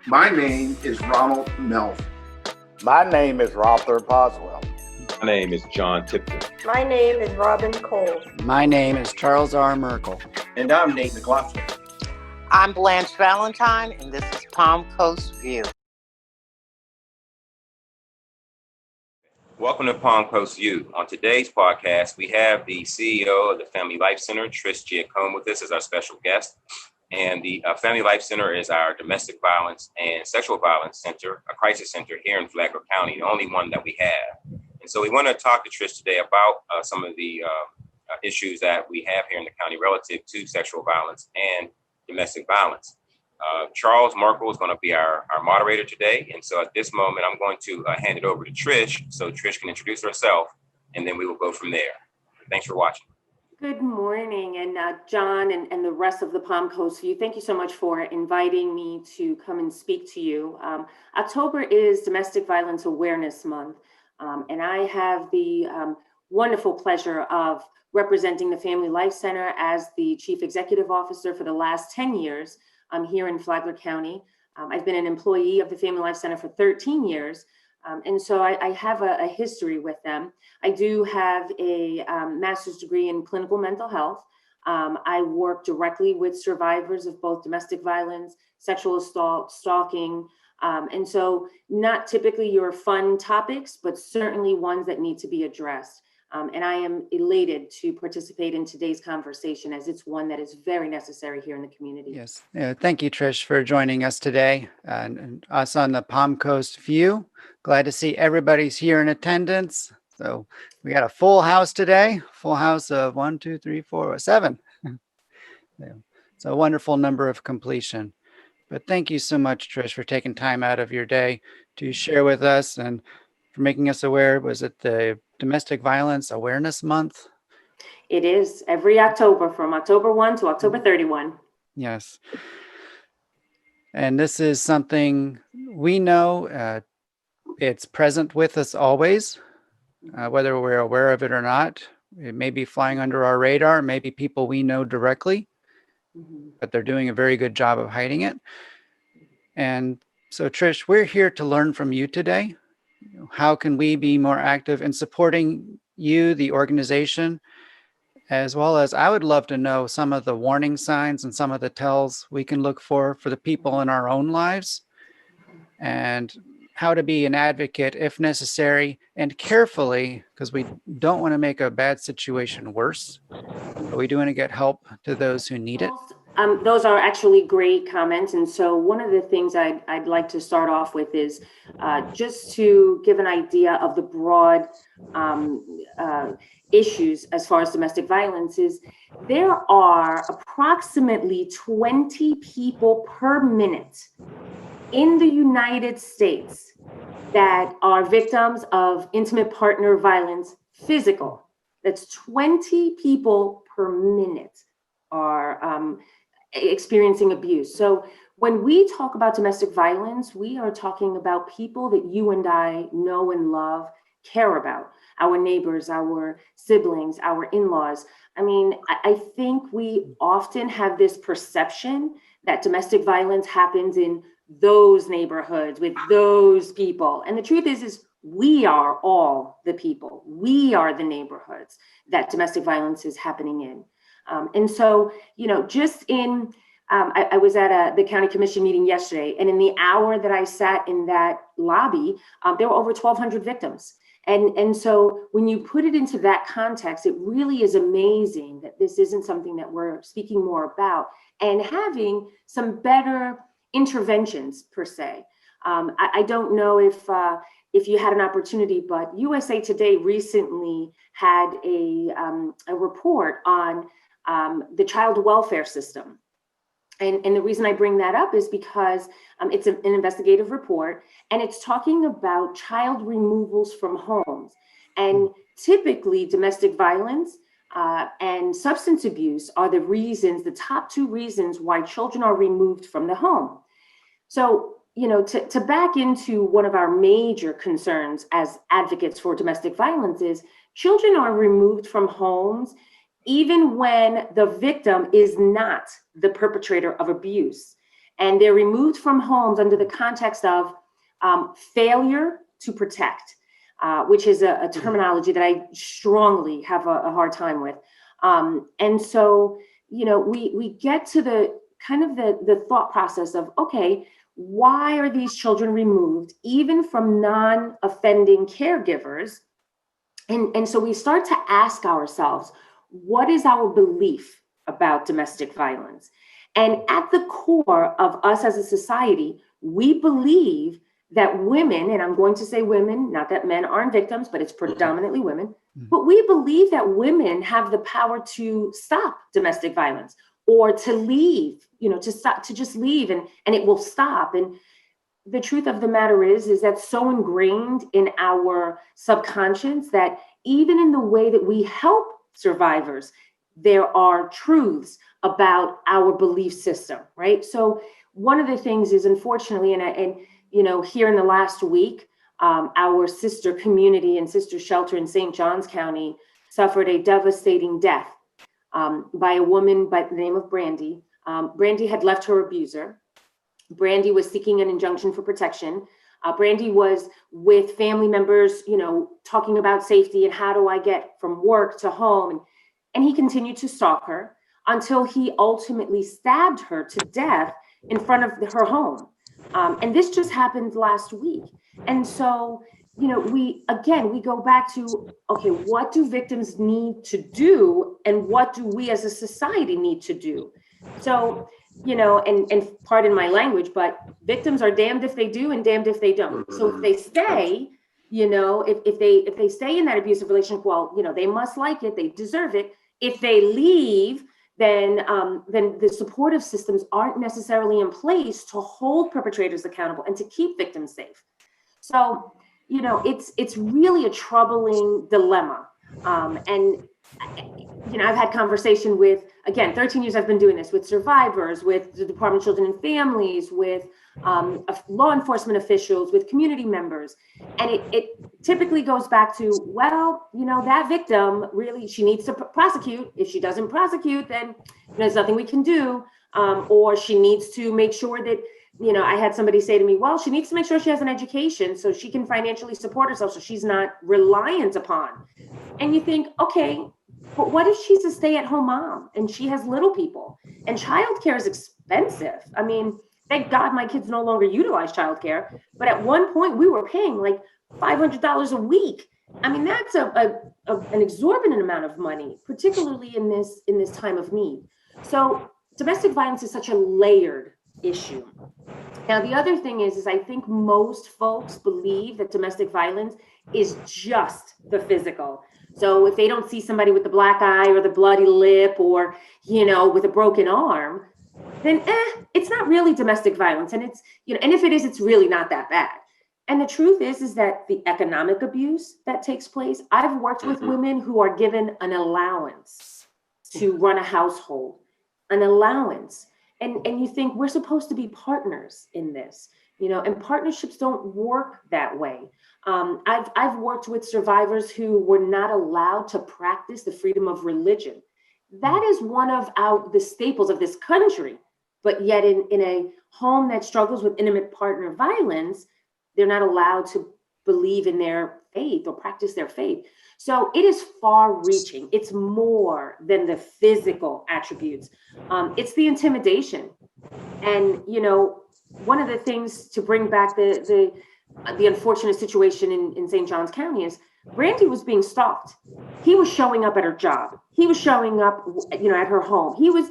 My name is Ronald Melf. My name is Rother Boswell. My name is John Tipton. My name is Robin Cole. My name is Charles R. Merkel. And I'm Nate McLaughlin. I'm Blanche Valentine, and this is Palm Coast View. Welcome to Palm Coast View. On today's podcast, we have the CEO of the Family Life Center, Trish Giacome, with us as our special guest. And the Family Life Center is our domestic violence and sexual violence center, a crisis center here in Flagler County, the only one that we have. And so we want to talk to Trish today about some of the issues that we have here in the county relative to sexual violence and domestic violence. Charles Merkel is going to be our moderator today. And so at this moment, I'm going to hand it over to Trish so Trish can introduce herself, and then we will go from there. Thanks for watching. Good morning, and John and the rest of the Palm Coast View, thank you so much for inviting me to come and speak to you. October is Domestic Violence Awareness Month, and I have the wonderful pleasure of representing the Family Life Center as the Chief Executive Officer for the last 10 years here in Flagler County. I've been an employee of the Family Life Center for 13 years. And so I have a history with them. I do have a master's degree in clinical mental health. I work directly with survivors of both domestic violence, sexual assault, stalking. And so not typically your fun topics, but certainly ones that need to be addressed. And I am elated to participate in today's conversation as it's one that is very necessary here in the community. Yes. Thank you, Trish, for joining us today and us on the Palm Coast View. Glad to see everybody's here in attendance. So we got a full house today, full house of 1, 2, 3, 4, 7. It's a wonderful number of completion. But thank you so much, Trish, for taking time out of your day to share with us and for making us aware. Was it the Domestic Violence Awareness Month? It is every October from October 1 to October 31. Yes. And this is something we know it's present with us always, whether we're aware of it or not. It may be flying under our radar, maybe people we know directly, but they're doing a very good job of hiding it. And so, Trish, we're here to learn from you today. How can we be more active in supporting you, the organization, as well as I would love to know some of the warning signs and some of the tells we can look for the people in our own lives, and how to be an advocate if necessary and carefully, because we don't want to make a bad situation worse, but we do want to get help to those who need it. Those are actually great comments. And so one of the things I'd like to start off with is just to give an idea of the broad issues as far as domestic violence is. There are approximately 20 people per minute in the United States that are victims of intimate partner violence, physical. That's 20 people per minute are experiencing abuse. So when we talk about domestic violence, we are talking about people that you and I know and love, care about, our neighbors, our siblings, our in-laws. I mean, I think we often have this perception that domestic violence happens in those neighborhoods with those people. And the truth is we are all the people. We are the neighborhoods that domestic violence is happening in. And so, just in, I was at the county commission meeting yesterday, and in the hour that I sat in that lobby, there were over 1,200 victims. And so when you put it into that context, it really is amazing that this isn't something that we're speaking more about and having some better interventions per se. I don't know if you had an opportunity, but USA Today recently had a report on the child welfare system. And the reason I bring that up is because it's an investigative report, and it's talking about child removals from homes. And typically domestic violence and substance abuse are the top two reasons why children are removed from the home. So, to back into one of our major concerns as advocates for domestic violence is children are removed from homes even when the victim is not the perpetrator of abuse. And they're removed from homes under the context of failure to protect, which is a terminology that I strongly have a hard time with. And so, we get to the kind of the thought process of, okay, why are these children removed, even from non-offending caregivers? And so we start to ask ourselves, what is our belief about domestic violence? And at the core of us as a society, we believe that women, and I'm going to say women, not that men aren't victims, but it's predominantly women, but we believe that women have the power to stop domestic violence or to leave, to stop, to just leave and it will stop. And the truth of the matter is that so ingrained in our subconscious that even in the way that we help survivors, there are truths about our belief system, right? So one of the things is, unfortunately, and here in the last week, our sister community and sister shelter in St. Johns County suffered a devastating death by a woman by the name of Brandy. Brandy had left her abuser. Brandy was seeking an injunction for protection. Brandy was with family members, talking about safety and how do I get from work to home. And he continued to stalk her until he ultimately stabbed her to death in front of her home. And this just happened last week. And so, we go back to, okay, what do victims need to do? And what do we as a society need to do? So, and pardon my language, but victims are damned if they do and damned if they don't. So if they stay, if they stay in that abusive relationship, well, they must like it, they deserve it. If they leave, then the supportive systems aren't necessarily in place to hold perpetrators accountable and to keep victims safe. So, it's really a troubling dilemma. And I've had conversation with, again, 13 years I've been doing this, with survivors, with the Department of Children and Families, with law enforcement officials, with community members. And it typically goes back to, well, that victim really, she needs to prosecute. If she doesn't prosecute, then there's nothing we can do. Or she needs to make sure that, I had somebody say to me, well, she needs to make sure she has an education so she can financially support herself, so she's not reliant upon. And you think, okay, but what if she's a stay-at-home mom and she has little people and childcare is expensive? I mean, thank God my kids no longer utilize childcare, but at one point we were paying like $500 a week. I mean, that's an exorbitant amount of money, particularly in this time of need. So domestic violence is such a layered issue. Now, the other thing is I think most folks believe that domestic violence is just the physical. So if they don't see somebody with the black eye or the bloody lip or, with a broken arm, then it's not really domestic violence. And it's, and if it is, it's really not that bad. And the truth is that the economic abuse that takes place, I've worked with women who are given an allowance to run a household, an allowance. And you think we're supposed to be partners in this, and partnerships don't work that way. I've worked with survivors who were not allowed to practice the freedom of religion. That is one of the staples of this country. But yet in a home that struggles with intimate partner violence, they're not allowed to believe in their faith or practice their faith. So it is far reaching. It's more than the physical attributes. It's the intimidation. And, one of the things to bring back the unfortunate situation in St. Johns County is Brandy was being stalked. He was showing up at her job. He was showing up, at her home. He was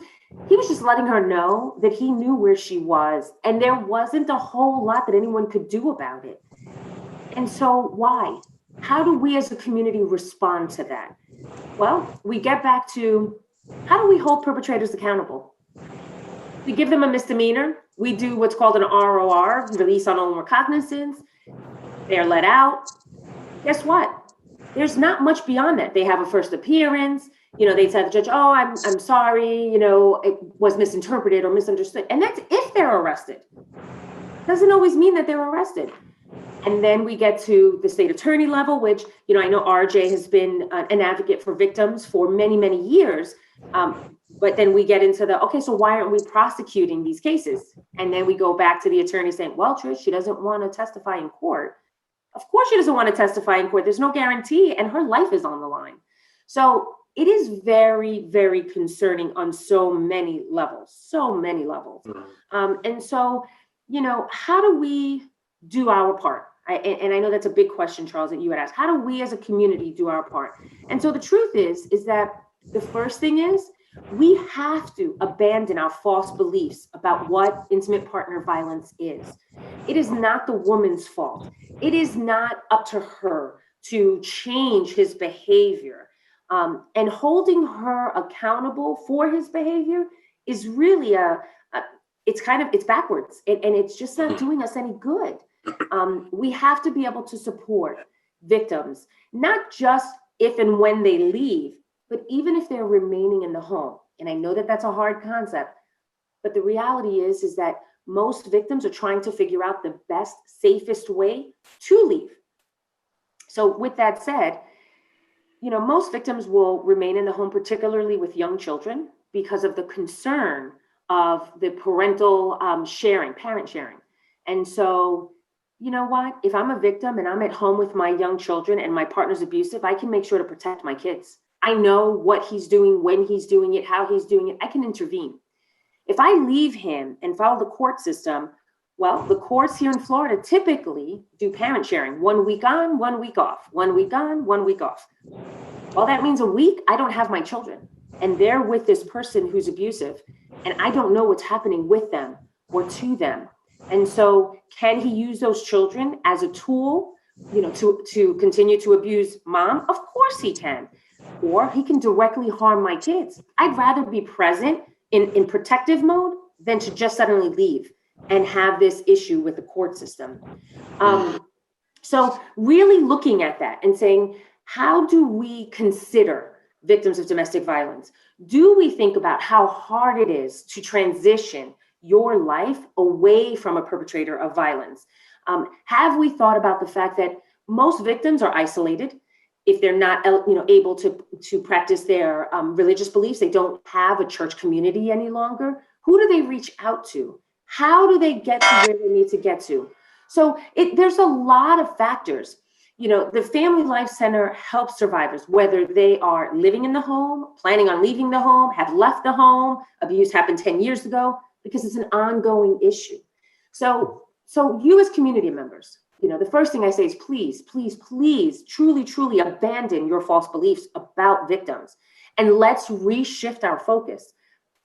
just letting her know that he knew where she was. And there wasn't a whole lot that anyone could do about it. And so why? How do we as a community respond to that? Well, we get back to, how do we hold perpetrators accountable? We give them a misdemeanor. We do what's called an ROR, release on own recognizance. They're let out. Guess what? There's not much beyond that. They have a first appearance. They tell the judge, oh, I'm sorry, it was misinterpreted or misunderstood. And that's if they're arrested. Doesn't always mean that they're arrested. And then we get to the state attorney level, which, I know RJ has been an advocate for victims for many, many years. But But then we get into okay, so why aren't we prosecuting these cases? And then we go back to the attorney saying, well, Trish, she doesn't want to testify in court. Of course she doesn't want to testify in court. There's no guarantee, and her life is on the line. So it is very, very concerning on so many levels, And so, how do we do our part? And I know that's a big question, Charles, that you had asked. How do we as a community do our part? And so the truth is that the first thing is we have to abandon our false beliefs about what intimate partner violence is. It is not the woman's fault. It is not up to her to change his behavior. And holding her accountable for his behavior is really it's backwards, and it's just not doing us any good. We have to be able to support victims, not just if and when they leave, but even if they're remaining in the home. And I know that that's a hard concept, but the reality is that most victims are trying to figure out the best, safest way to leave. So with that said, most victims will remain in the home, particularly with young children, because of the concern of the parental parent sharing. And so, you know what? If I'm a victim and I'm at home with my young children and my partner's abusive, I can make sure to protect my kids. I know what he's doing, when he's doing it, how he's doing it. I can intervene. If I leave him and follow the court system, well, the courts here in Florida typically do parent sharing, 1 week on, 1 week off, 1 week on, 1 week off. Well, that means a week I don't have my children, and they're with this person who's abusive, and I don't know what's happening with them or to them. And so can he use those children as a tool, to continue to abuse mom? Of course he can. Or he can directly harm my kids. I'd rather be present in protective mode than to just suddenly leave and have this issue with the court system. So really looking at that and saying, how do we consider victims of domestic violence? Do we think about how hard it is to transition your life away from a perpetrator of violence? Have we thought about the fact that most victims are isolated? If they're not able to practice their religious beliefs, they don't have a church community any longer. Who do they reach out to? How do they get to where they need to get to? So there's a lot of factors. The Family Life Center helps survivors, whether they are living in the home, planning on leaving the home, have left the home, abuse happened 10 years ago, because it's an ongoing issue. So you as community members, the first thing I say is please, please, please, truly, truly abandon your false beliefs about victims. And let's reshift our focus.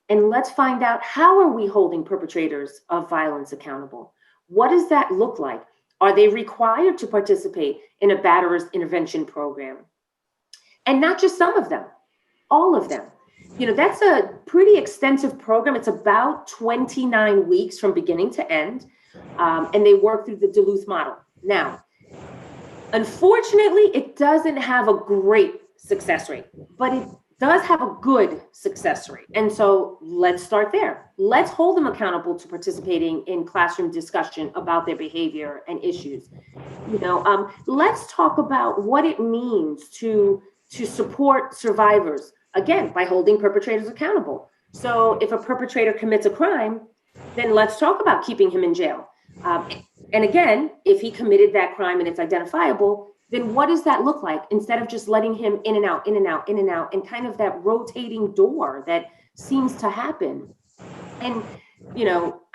And let's find out, how are we holding perpetrators of violence accountable? What does that look like? Are they required to participate in a batterer's intervention program? And not just some of them, all of them. That's a pretty extensive program. It's about 29 weeks from beginning to end. And they work through the Duluth model. Now, unfortunately, it doesn't have a great success rate, but it does have a good success rate. And so let's start there. Let's hold them accountable to participating in classroom discussion about their behavior and issues. Let's talk about what it means to support survivors, again, by holding perpetrators accountable. So if a perpetrator commits a crime, then let's talk about keeping him in jail. And again, if he committed that crime and it's identifiable, then what does that look like, instead of just letting him in and out, in and out, in and out, and kind of that rotating door that seems to happen? And,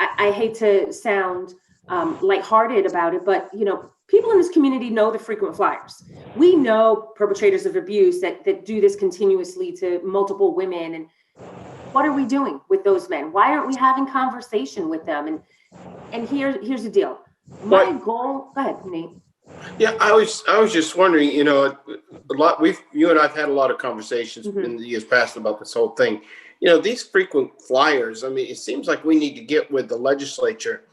I hate to sound lighthearted about it, but, people in this community know the frequent flyers. We know perpetrators of abuse that do this continuously to multiple women. And what are we doing with those men? Why aren't we having conversation with them? And here's the deal. My goal, go ahead, Nate. Yeah, I was just wondering, you and I've had a lot of conversations in the years past about this whole thing. These frequent flyers, it seems like we need to get with the legislature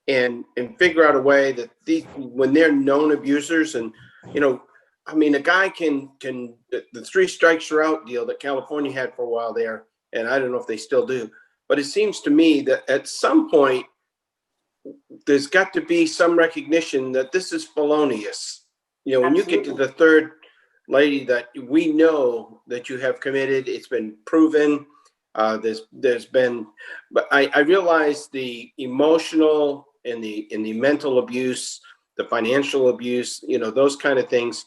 and figure out a way that when they're known abusers, and a guy can the 3 strikes you're out deal that California had for a while there, and I don't know if they still do, but it seems to me that at some point there's got to be some recognition that this is felonious. When you get to the third lady that we know that you have committed, it's been proven, There's been, but I realize the emotional and the mental abuse, the financial abuse, those kind of things.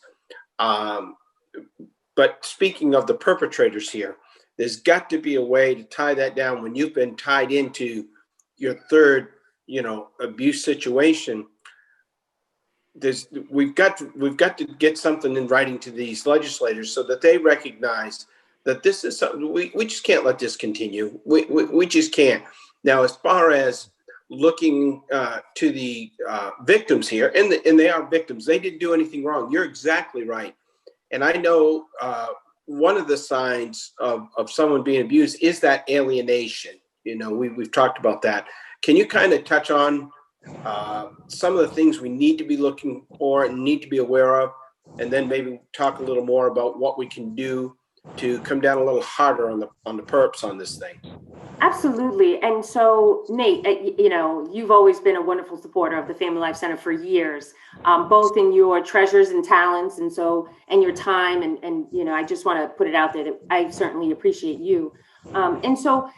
But speaking of the perpetrators here, there's got to be a way to tie that down when you've been tied into your third, abuse situation. We've got to get something in writing to these legislators so that they recognize that this is something we just can't let this continue. We just can't. Now, as far as looking to the victims here, and they are victims, they didn't do anything wrong. You're exactly right. And I know one of the signs of someone being abused is that alienation. We've talked about that. Can you kind of touch on some of the things we need to be looking for and need to be aware of, and then maybe talk a little more about what we can do to come down a little harder on the perps on this thing? Absolutely. And so, Nate, you've always been a wonderful supporter of the Family Life Center for years, both in your treasures and talents, and your time. And I just want to put it out there that I certainly appreciate you. And so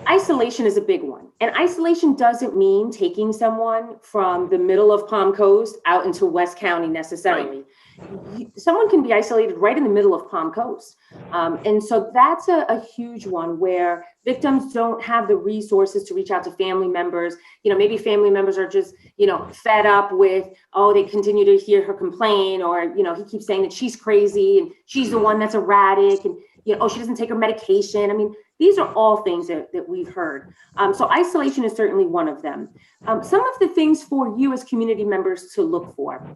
isolation is a big one. And isolation doesn't mean taking someone from the middle of Palm Coast out into West County necessarily. Right. Someone can be isolated right in the middle of Palm Coast. And so that's a huge one where victims don't have the resources to reach out to family members. Maybe family members are just, fed up with, they continue to hear her complain, or, he keeps saying that she's crazy and she's the one that's erratic, and, she doesn't take her medication. I mean, these are all things that we've heard. So isolation is certainly one of them. Some of the things for you as community members to look for,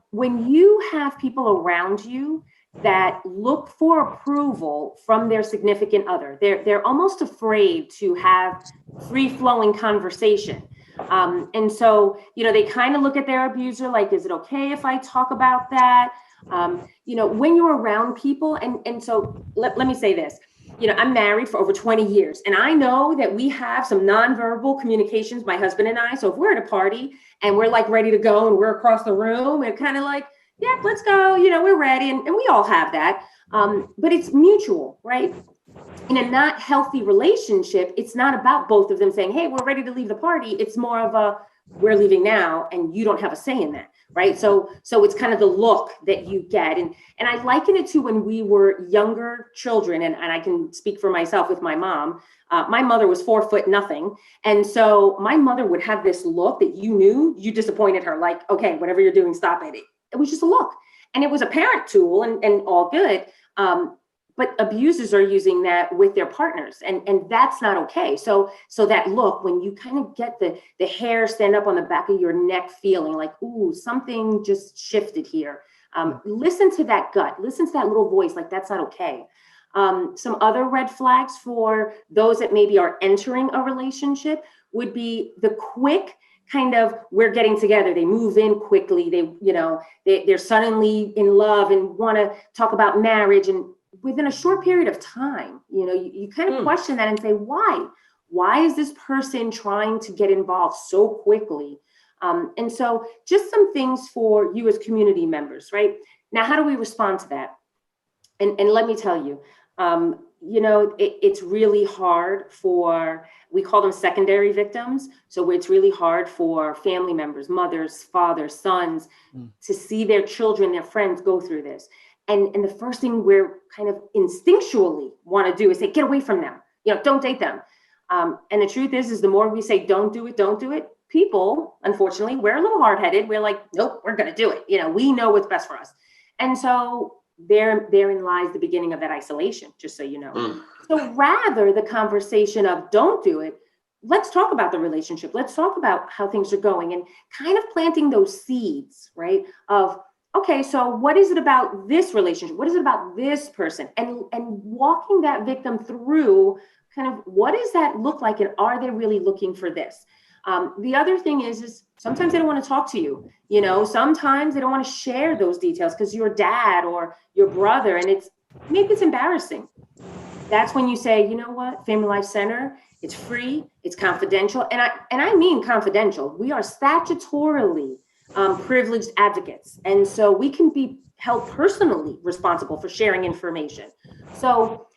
when you have people around you that look for approval from their significant other, they're almost afraid to have free-flowing conversation. And so, they kind of look at their abuser like, is it okay if I talk about that? When you're around people, and so let me say this. I'm married for over 20 years, and I know that we have some nonverbal communications, my husband and I. So if we're at a party and we're like ready to go and we're across the room, and kind of like, yeah, let's go, we're ready. And we all have that. But it's mutual, right? In a not healthy relationship, it's not about both of them saying, hey, we're ready to leave the party. It's more of a, we're leaving now, and you don't have a say in that. Right. So it's kind of the look that you get. And I liken it to when we were younger children. And I can speak for myself with my mom. My mother was 4 foot nothing. And so my mother would have this look that you knew you disappointed her. Like, okay, whatever you're doing, stop it. It was just a look. And it was a parent tool and all good. But abusers are using that with their partners, and that's not okay. So that look, when you kind of get the hair stand up on the back of your neck feeling like, ooh, something just shifted here. Listen to that gut, listen to that little voice, like that's not okay. Some other red flags for those that maybe are entering a relationship would be the quick kind of, we're getting together. They move in quickly. They're suddenly in love and want to talk about marriage, and within a short period of time, you kind of question that and say, why is this person trying to get involved so quickly? And so just some things for you as community members, right? Now, how do we respond to that? And let me tell you, it's really hard we call them secondary victims. So it's really hard for family members, mothers, fathers, sons, to see their children, their friends go through this. And the first thing we're kind of instinctually want to do is say, get away from them, don't date them. And the truth is the more we say, don't do it, people, unfortunately, we're a little hard-headed. We're like, nope, we're going to do it. We know what's best for us. And so therein lies the beginning of that isolation, just so you know. So rather the conversation of don't do it, let's talk about the relationship. Let's talk about how things are going, and kind of planting those seeds, right? Of, okay, so what is it about this relationship? What is it about this person? And walking that victim through kind of what does that look like, and are they really looking for this? The other thing is sometimes they don't want to talk to you. Sometimes they don't want to share those details because your dad or your brother, and maybe it's embarrassing. That's when you say, you know what, Family Life Center, it's free, it's confidential. And I mean confidential. We are statutorily privileged advocates. And so we can be held personally responsible for sharing information. So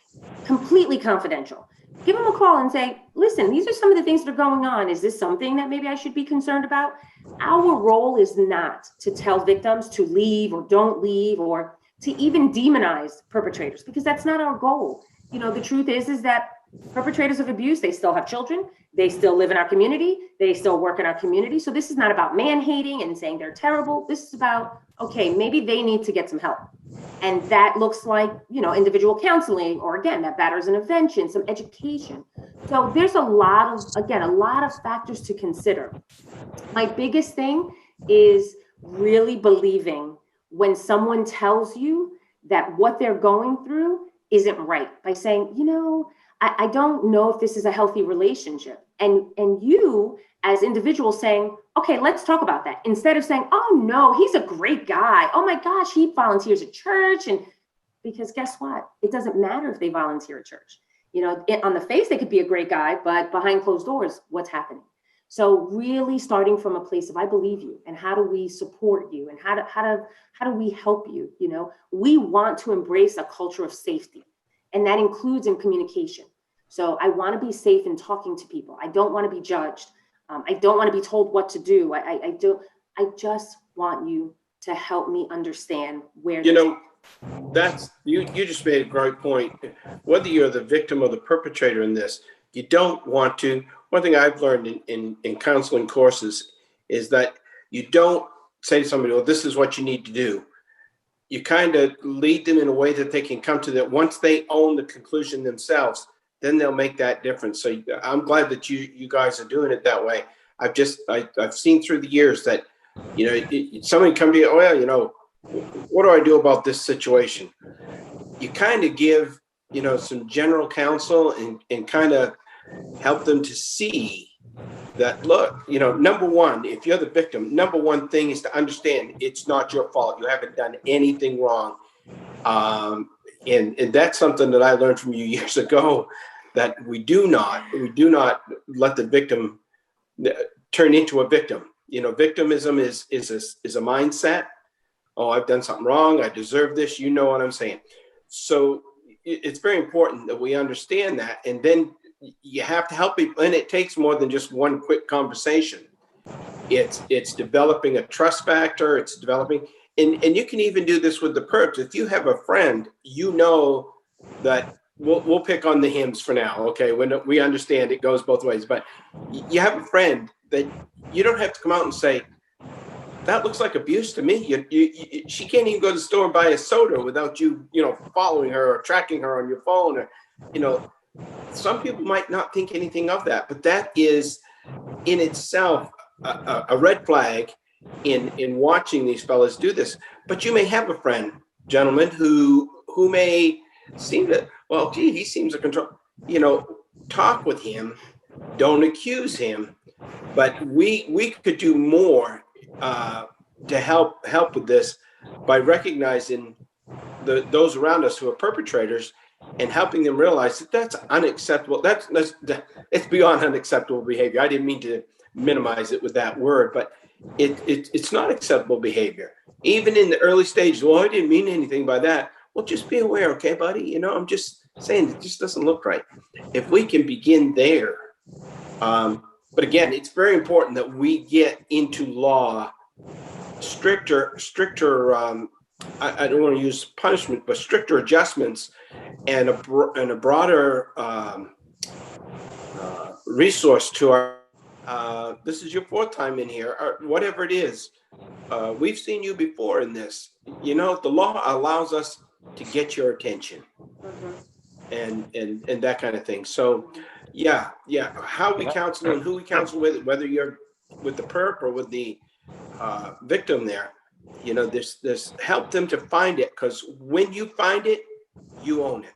completely confidential. Give them a call and say, listen, these are some of the things that are going on. Is this something that maybe I should be concerned about? Our role is not to tell victims to leave or don't leave, or to even demonize perpetrators, because that's not our goal. The truth is that perpetrators of abuse, they still have children, they still live in our community, they still work in our community. So this is not about man hating and saying they're terrible. This is about, okay, maybe they need to get some help. And that looks like, individual counseling, or again, that batter's intervention, some education. So there's a lot of factors to consider. My biggest thing is really believing when someone tells you that what they're going through isn't right, by saying, I don't know if this is a healthy relationship. And you as individuals saying, okay, let's talk about that. Instead of saying, oh no, he's a great guy. Oh my gosh, he volunteers at church. And because guess what? It doesn't matter if they volunteer at church. On the face, they could be a great guy, but behind closed doors, what's happening? So really starting from a place of, I believe you, and how do we support you, and how do we help you? We want to embrace a culture of safety, and that includes in communication. So I want to be safe in talking to people. I don't want to be judged. I don't want to be told what to do. I just want you to help me understand where. That's you just made a great point. Whether you're the victim or the perpetrator in this, you don't want to. One thing I've learned in counseling courses is that you don't say to somebody, well, this is what you need to do. You kind of lead them in a way that they can come to that. Once they own the conclusion themselves, then they'll make that difference. So I'm glad that you guys are doing it that way. I've seen through the years that, somebody come to you, what do I do about this situation? You kind of give, some general counsel and kind of help them to see that, look, number one, if you're the victim, number one thing is to understand it's not your fault. You haven't done anything wrong. And that's something that I learned from you years ago, that we do not let the victim turn into a victim. Victimism is a mindset. Oh, I've done something wrong. I deserve this. You know what I'm saying? So it's very important that we understand that. And then you have to help people. And it takes more than just one quick conversation. It's developing a trust factor. It's developing, and you can even do this with the perps. If you have a friend, that we'll pick on the hymns for now. Okay. When we understand it goes both ways, but you have a friend that you don't have to come out and say, that looks like abuse to me. She can't even go to the store and buy a soda without you, following her or tracking her on your phone. Or, some people might not think anything of that, but that is in itself a red flag in watching these fellas do this. But you may have a friend, gentlemen, who may seem to, well, gee, he seems to control. Talk with him. Don't accuse him. But we could do more to help with this by recognizing those around us who are perpetrators and helping them realize that that's unacceptable. It's beyond unacceptable behavior. I didn't mean to minimize it with that word, but it's not acceptable behavior. Even in the early stages, well, I didn't mean anything by that. Well, just be aware, okay, buddy? I'm just saying it just doesn't look right. If we can begin there, but again, it's very important that we get into law stricter. I don't want to use punishment, but stricter adjustments and a broader resource to our. This is your fourth time in here, or whatever it is. We've seen you before in this. The law allows us to get your attention, and that kind of thing. So, yeah. How we counsel and who we counsel with, whether you're with the perp or with the victim there. This help them to find it, because when you find it, you own it.